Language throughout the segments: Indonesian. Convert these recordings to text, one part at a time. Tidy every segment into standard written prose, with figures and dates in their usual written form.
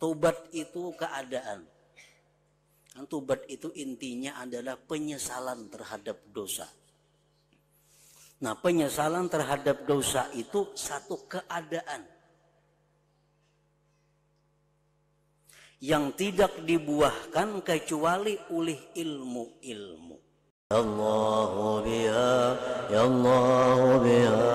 Tobat itu keadaan. Tobat itu intinya adalah penyesalan terhadap dosa. Nah, penyesalan terhadap dosa itu satu keadaan yang tidak dibuahkan kecuali oleh ilmu-ilmu. Allahu biha, ya Allahu biha,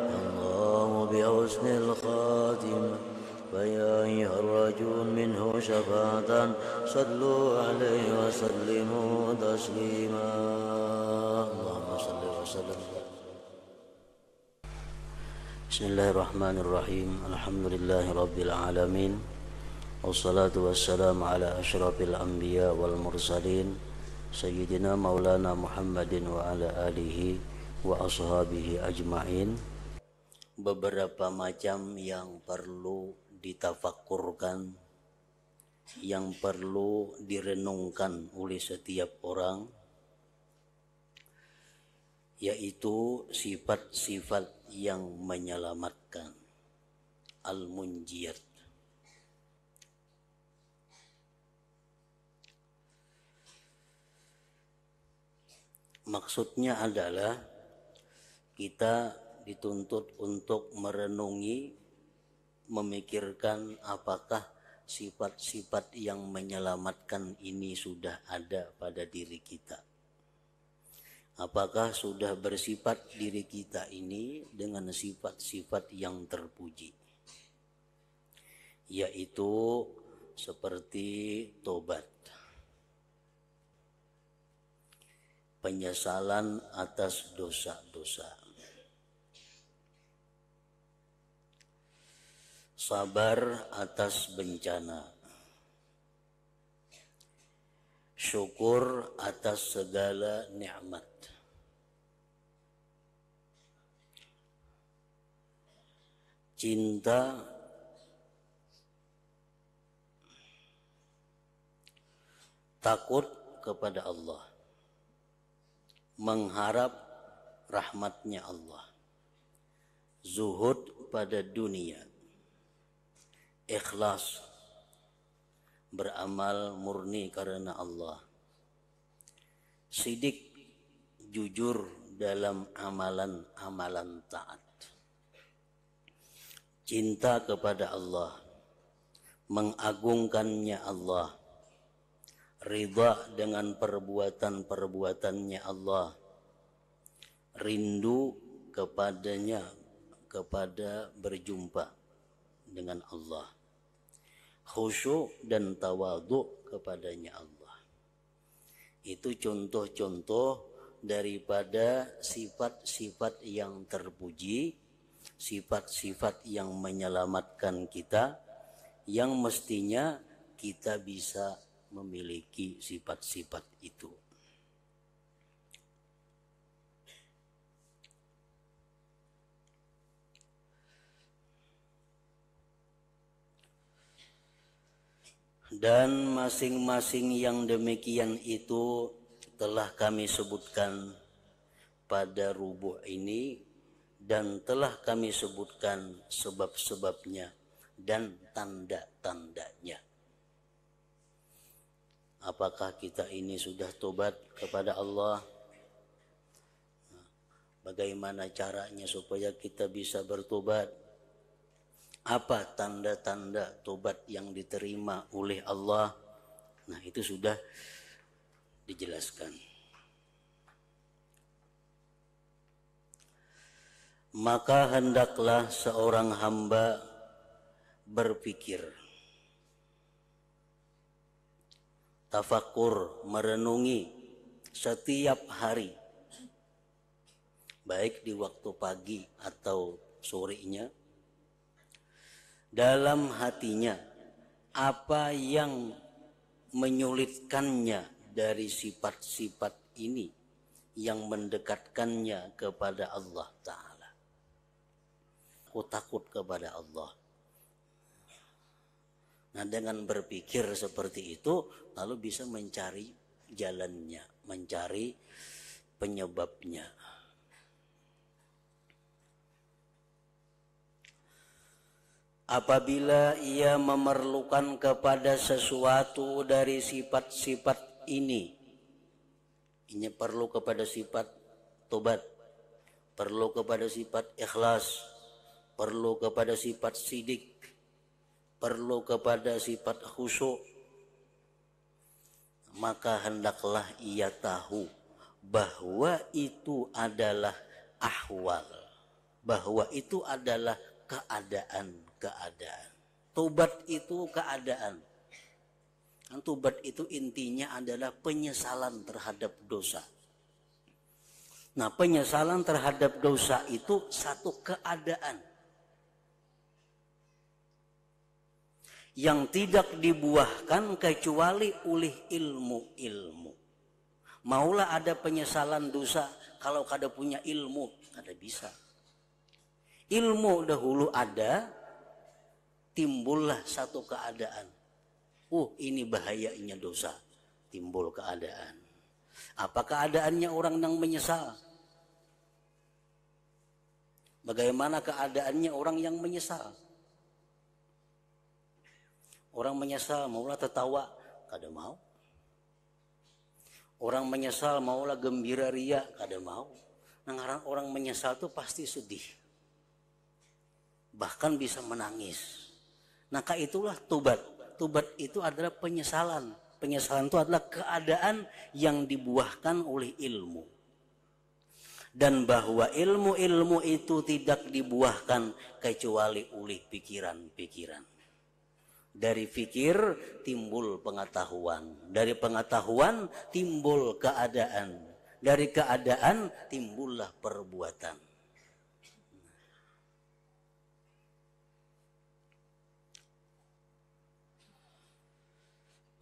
ya Allahu bi husnil khatimah. فيا أيها الرجل منه شفاعة صلوا عليه وسلموا تسليما اللهم صل وسلم. بسم الله الرحمن الرحيم الحمد لله رب العالمين والصلاة والسلام على أشرف الأنبياء والمرسلين سيدنا مولانا محمد وعلى آله وأصحابه أجمعين. Beberapa macam yang perlu ditafakkurkan, yang perlu direnungkan oleh setiap orang, yaitu sifat-sifat yang menyelamatkan, al-munjiyat. Maksudnya adalah kita dituntut untuk merenungi, memikirkan apakah sifat-sifat yang menyelamatkan ini sudah ada pada diri kita. Apakah sudah bersifat diri kita ini dengan sifat-sifat yang terpuji, yaitu seperti tobat, penyesalan atas dosa-dosa, sabar atas bencana, syukur atas segala nikmat, cinta takut kepada Allah, mengharap rahmatnya Allah, zuhud pada dunia, ikhlas, beramal murni karena Allah, sidik, jujur dalam amalan-amalan taat, cinta kepada Allah, mengagungkannya Allah, ridha dengan perbuatan-perbuatannya Allah, rindu kepadanya, kepada berjumpa dengan Allah, khusyuk dan tawadhu kepadanya Allah. Itu contoh-contoh daripada sifat-sifat yang terpuji, sifat-sifat yang menyelamatkan kita, yang mestinya kita bisa memiliki sifat-sifat itu. Dan masing-masing yang demikian itu telah kami sebutkan pada rubuh ini, dan telah kami sebutkan sebab-sebabnya dan tanda-tandanya. Apakah kita ini sudah tobat kepada Allah? Bagaimana caranya supaya kita bisa bertobat? Apa tanda-tanda tobat yang diterima oleh Allah? Nah, itu sudah dijelaskan. Maka hendaklah seorang hamba berpikir, tafakkur, merenungi setiap hari, baik di waktu pagi atau sorenya, dalam hatinya apa yang menyulitkannya dari sifat-sifat ini yang mendekatkannya kepada Allah Ta'ala. Aku takut kepada Allah. Nah, dengan berpikir seperti itu, lalu bisa mencari jalannya, mencari penyebabnya. apabila ia memerlukan kepada sesuatu dari sifat-sifat ini perlu kepada sifat tobat, perlu kepada sifat ikhlas, perlu kepada sifat sidik, perlu kepada sifat khusyuk, maka hendaklah ia tahu bahwa itu adalah ahwal, bahwa itu adalah keadaan. Tobat itu keadaan. Tobat itu intinya adalah penyesalan terhadap dosa. Nah, penyesalan terhadap dosa itu satu keadaan yang tidak dibuahkan kecuali oleh ilmu. Maulah ada penyesalan dosa kalau kada punya ilmu, kada bisa. Ilmu dahulu ada, timbullah satu keadaan. Ini bahayanya dosa, timbul keadaan. Apa keadaannya orang yang menyesal? Bagaimana keadaannya orang yang menyesal? Orang menyesal maulah tertawa, kada mau. Orang menyesal maulah gembira ria, kada mau. Nah, orang menyesal itu pasti sedih. Bahkan bisa menangis. Nah, itulah tobat. Tobat itu adalah penyesalan. Penyesalan itu adalah keadaan yang dibuahkan oleh ilmu. Dan bahwa ilmu itu tidak dibuahkan kecuali oleh pikiran-pikiran. Dari fikir timbul pengetahuan. Dari pengetahuan timbul keadaan. Dari keadaan timbullah perbuatan.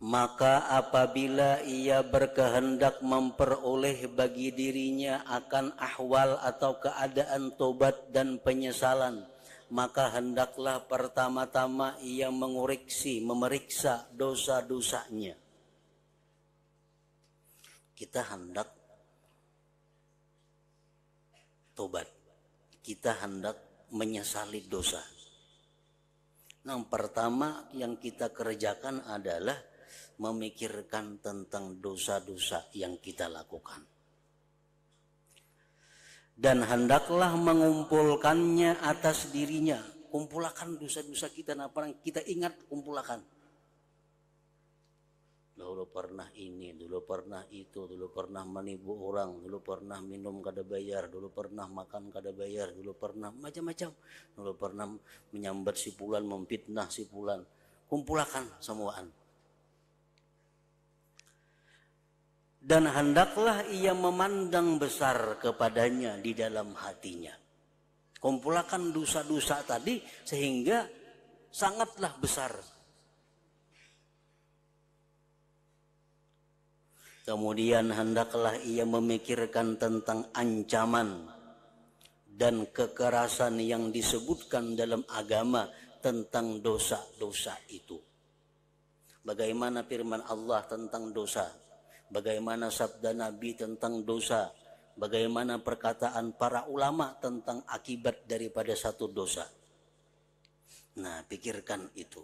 Maka apabila ia berkehendak memperoleh bagi dirinya akan ahwal atau keadaan tobat dan penyesalan, maka hendaklah pertama-tama ia memeriksa dosa-dosanya. Kita hendak tobat, kita hendak menyesali dosa. Yang pertama yang kita kerjakan adalah memikirkan tentang dosa-dosa yang kita lakukan. Dan hendaklah mengumpulkannya atas dirinya. Kumpulkan dosa-dosa kita, apa yang kita ingat kumpulkan. Dulu pernah ini, dulu pernah itu, dulu pernah menipu orang, dulu pernah minum kada bayar, dulu pernah makan kada bayar, dulu pernah macam-macam, dulu pernah menyambat si fulan, memfitnah si fulan. Kumpulkan semuaan. Dan hendaklah ia memandang besar kepadanya di dalam hatinya. Kumpulkan dosa-dosa tadi sehingga sangatlah besar. Kemudian hendaklah ia memikirkan tentang ancaman dan kekerasan yang disebutkan dalam agama tentang dosa-dosa itu. Bagaimana firman Allah tentang dosa? Bagaimana sabda Nabi tentang dosa, bagaimana perkataan para ulama tentang akibat daripada satu dosa. Nah, pikirkan itu.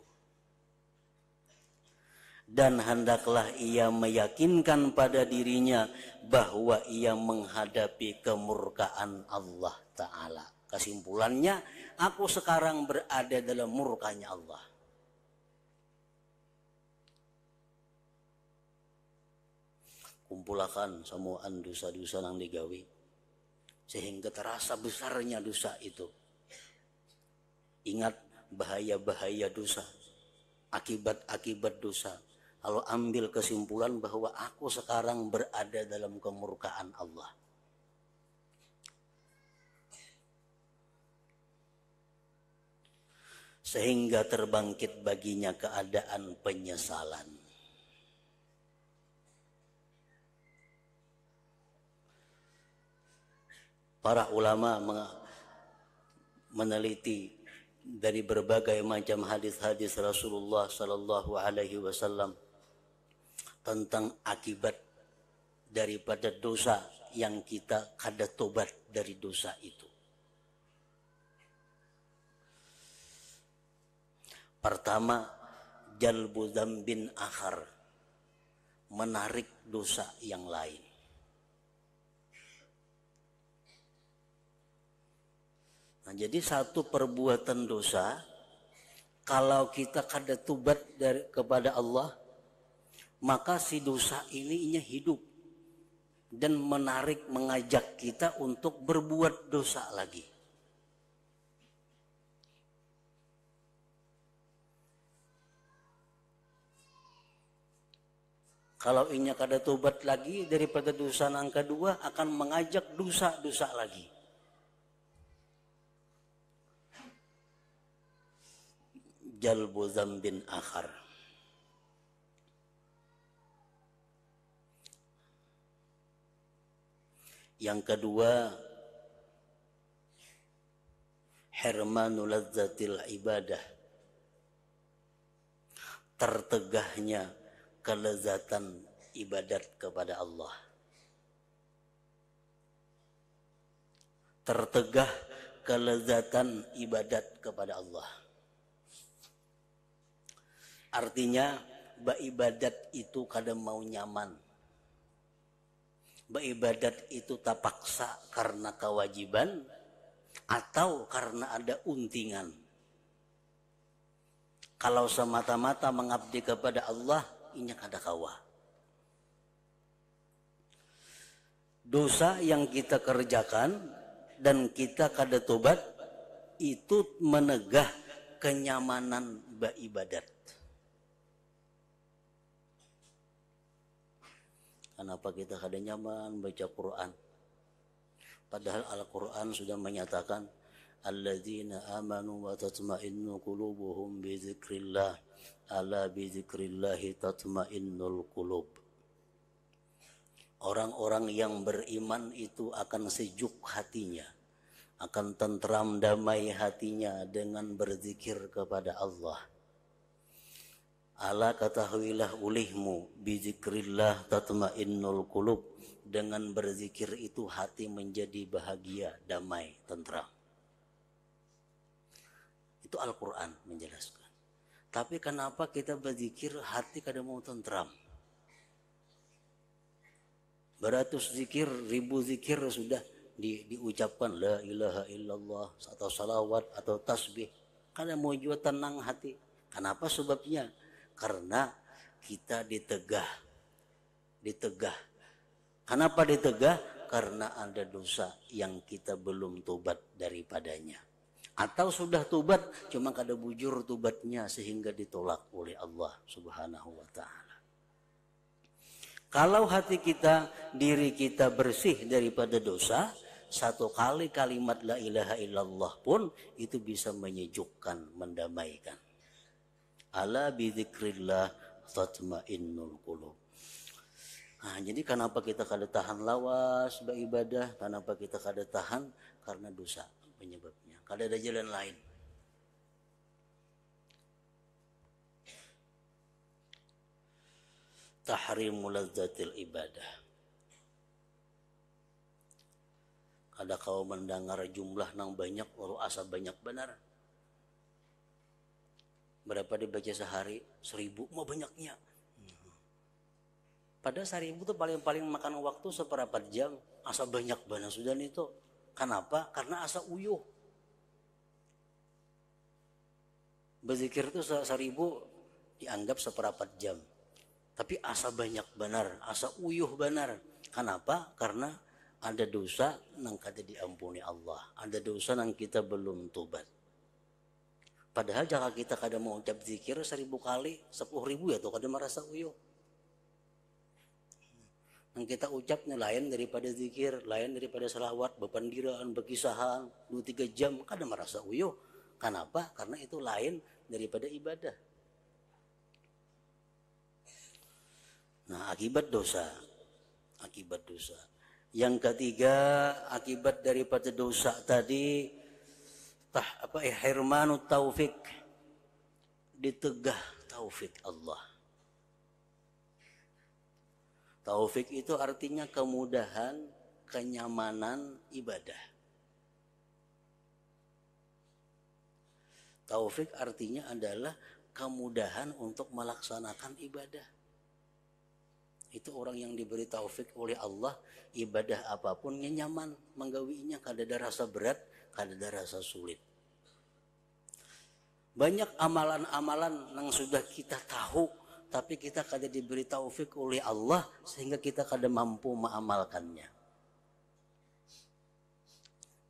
Dan hendaklah ia meyakinkan pada dirinya bahwa ia menghadapi kemurkaan Allah Ta'ala. Kesimpulannya, aku sekarang berada dalam murkanya Allah. Kumpulkan semuaan dosa-dosa yang digawi sehingga terasa besarnya dosa itu. Ingat bahaya-bahaya dosa, akibat-akibat dosa. Lalu ambil kesimpulan bahwa aku sekarang berada dalam kemurkaan Allah. Sehingga terbangkit baginya keadaan penyesalan. Para ulama meneliti dari berbagai macam hadis-hadis Rasulullah Sallallahu Alaihi Wasallam tentang akibat daripada dosa yang kita kada tobat dari dosa itu. Pertama, jalbu dzambin akhar, menarik dosa yang lain. Nah, jadi satu perbuatan dosa, kalau kita kada tubat kepada Allah, maka si dosa ini hidup dan menarik, mengajak kita untuk berbuat dosa lagi. Kalau inya kada tobat lagi daripada dosa yang kedua, akan mengajak dosa-dosa lagi. Jalbu dzambin akhar. Yang kedua, hirmanu lazzatil ibadah, tertegahnya kelezatan ibadat kepada Allah. Tertegah kelezatan ibadat kepada Allah. Artinya, beribadat itu kadang mau nyaman. Beribadat itu tak paksa karena kewajiban atau karena ada untingan. Kalau semata-mata mengabdi kepada Allah, inya kada kawa. Dosa yang kita kerjakan dan kita kada tobat itu menegah kenyamanan beribadat. Kenapa kita kada nyaman baca Quran? Padahal Al-Quran sudah menyatakan alladzina amanu wa tatma'innu qulubuhum bi dzikrillah ala bi dzikrillahi tatma'innul qulub. Orang-orang yang beriman itu akan sejuk hatinya, akan tentram damai hatinya dengan berzikir kepada Allah. Ala ketahuilah ulihmu bizikrillah tatmainnul qulub, dengan berzikir itu hati menjadi bahagia, damai, tentram. Itu Al-Quran menjelaskan. Tapi kenapa kita berzikir hati kada mau tentram? Beratus zikir, ribu zikir sudah diucapkan la ilaha illallah atau salawat atau tasbih, kada mau juga tenang hati. Kenapa sebabnya? Karena kita ditegah. Kenapa ditegah? Karena ada dosa yang kita belum tobat daripadanya. Atau sudah tobat, cuma kada bujur tobatnya sehingga ditolak oleh Allah Subhanahu wa ta'ala. Kalau hati kita, diri kita bersih daripada dosa, satu kali kalimat la ilaha illallah pun itu bisa menyejukkan, mendamaikan. Ala bidzikrillah tatmainnul qulub. Nah, jadi kenapa kita kada tahan lawas beribadah? Kenapa kita kada tahan? Karena dosa penyebabnya. Kada ada jalan lain. Tahrimu lazzatil ibadah. Kada kau mendengar jumlah nang banyak, walau asa banyak benar. Berapa dibaca sehari? 1000, mau banyaknya. Pada 1000 itu paling makan waktu seperempat jam. Asa banyak benar sudah itu. Kenapa? Karena asa uyuh. Berzikir itu 1000 dianggap seperempat jam. Tapi asa banyak benar, asa uyuh benar. Kenapa? Karena ada dosa nang kada diampuni Allah. Ada dosa nang kita belum tobat. Padahal jika kita kada mau ucap zikir 1000 kali, 10.000 ya tuh kada merasa uyuh. Yang kita ucapnya lain daripada zikir, lain daripada salawat, bepandiraan, berkisahan, 2-3 jam, kada merasa uyuh. Kenapa? Karena itu lain daripada ibadah. Nah, akibat dosa. Yang ketiga, akibat daripada dosa tadi, hirmanu taufik, ditegah taufik Allah. Taufik itu artinya kemudahan, kenyamanan ibadah. Taufik artinya adalah kemudahan untuk melaksanakan ibadah. Itu orang yang diberi taufik oleh Allah, ibadah apapunnya nyaman menggawinya, kada ada rasa berat, kada ada rasa sulit. Banyak amalan-amalan yang sudah kita tahu, tapi kita kada diberi taufik oleh Allah sehingga kita kada mampu mengamalkannya.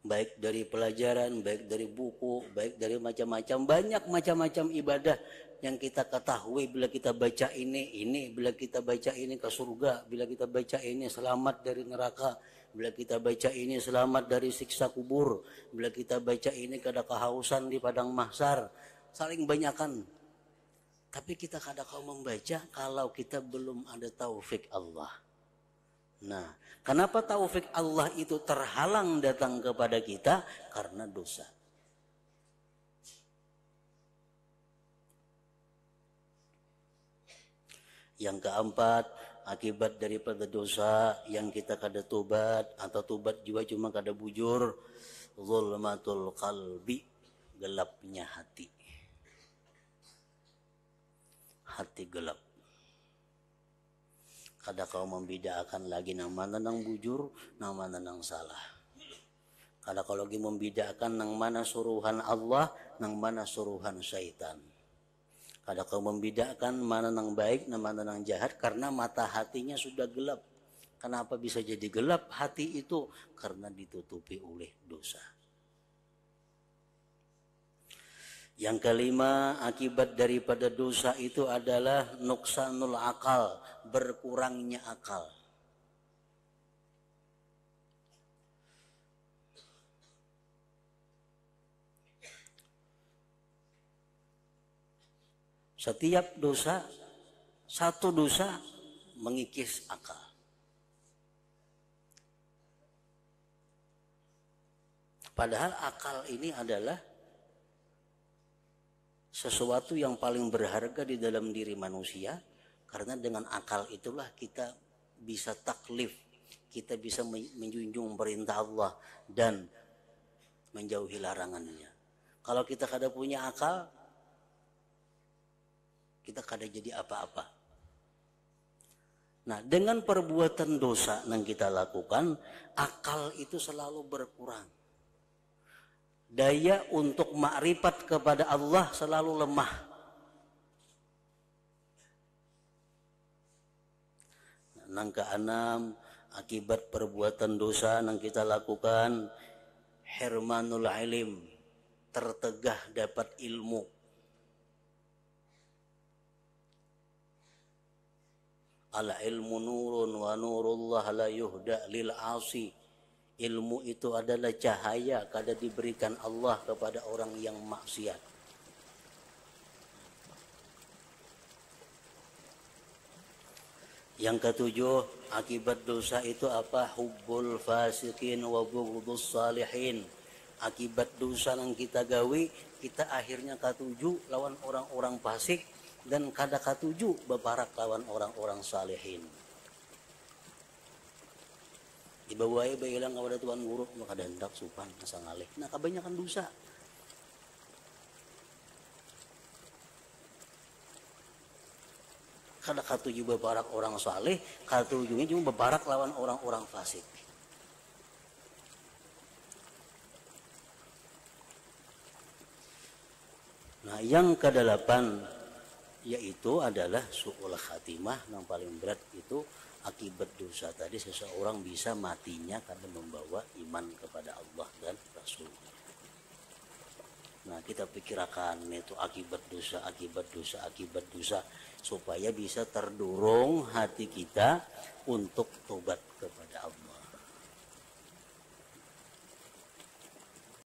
Baik dari pelajaran, baik dari buku, baik dari macam-macam, banyak macam-macam ibadah yang kita ketahui. Bila kita baca ini, bila kita baca ini ke surga, bila kita baca ini selamat dari neraka, bila kita baca ini selamat dari siksa kubur, bila kita baca ini kada kehausan di padang mahsyar, saling banyakan. Tapi kita kada kau membaca kalau kita belum ada taufik Allah. Nah, kenapa taufik Allah itu terhalang datang kepada kita? Karena dosa. Yang keempat, akibat daripada dosa yang kita kada tobat, atau tobat juga cuma kada bujur, zulmatul qalbi, gelapnya hati. Hati gelap. Kada kau membedakan lagi nang mana nang bujur, nang mana nang salah. Kada kau lagi membedakan nang mana suruhan Allah, nang mana suruhan syaitan. Kada kau membedakan mana nang baik, nang mana nang jahat, karena mata hatinya sudah gelap. Kenapa bisa jadi gelap hati itu? Karena ditutupi oleh dosa. Yang kelima, akibat daripada dosa itu adalah nuksanul akal, berkurangnya akal. Setiap dosa, satu dosa mengikis akal. Padahal akal ini adalah sesuatu yang paling berharga di dalam diri manusia, karena dengan akal itulah kita bisa taklif, kita bisa menjunjung perintah Allah dan menjauhi larangannya. Kalau kita kada punya akal, kita kada jadi apa-apa. Nah, dengan perbuatan dosa yang kita lakukan, akal itu selalu berkurang. Daya untuk makrifat kepada Allah selalu lemah. Nang keenam, akibat perbuatan dosa yang kita lakukan, hirmanul ilim, tertegah dapat ilmu. Al ilmu nurun wa nurullah la yuhda lil asi. Ilmu itu adalah cahaya kada diberikan Allah kepada orang yang maksiat. Yang ketujuh, akibat dosa itu apa? Hubbul fasikin wa bughdus salihin. Akibat dosa yang kita gawi, kita akhirnya katuju lawan orang-orang fasik dan kada katuju bebarak lawan orang-orang salihin. Dibawai bailang kepada tuan guru, maka dandak supan asa ngalih. Nah, kebanyakan dosa. Kada katuju bebarak orang saleh, katujunya cuma bebarak lawan orang-orang fasik. Nah, yang kedelapan yaitu adalah su'ul khatimah, yang paling berat itu akibat dosa tadi seseorang bisa matinya karena membawa iman kepada Allah dan Rasul. Nah, kita pikirkan itu akibat dosa supaya bisa terdorong hati kita untuk tobat kepada Allah.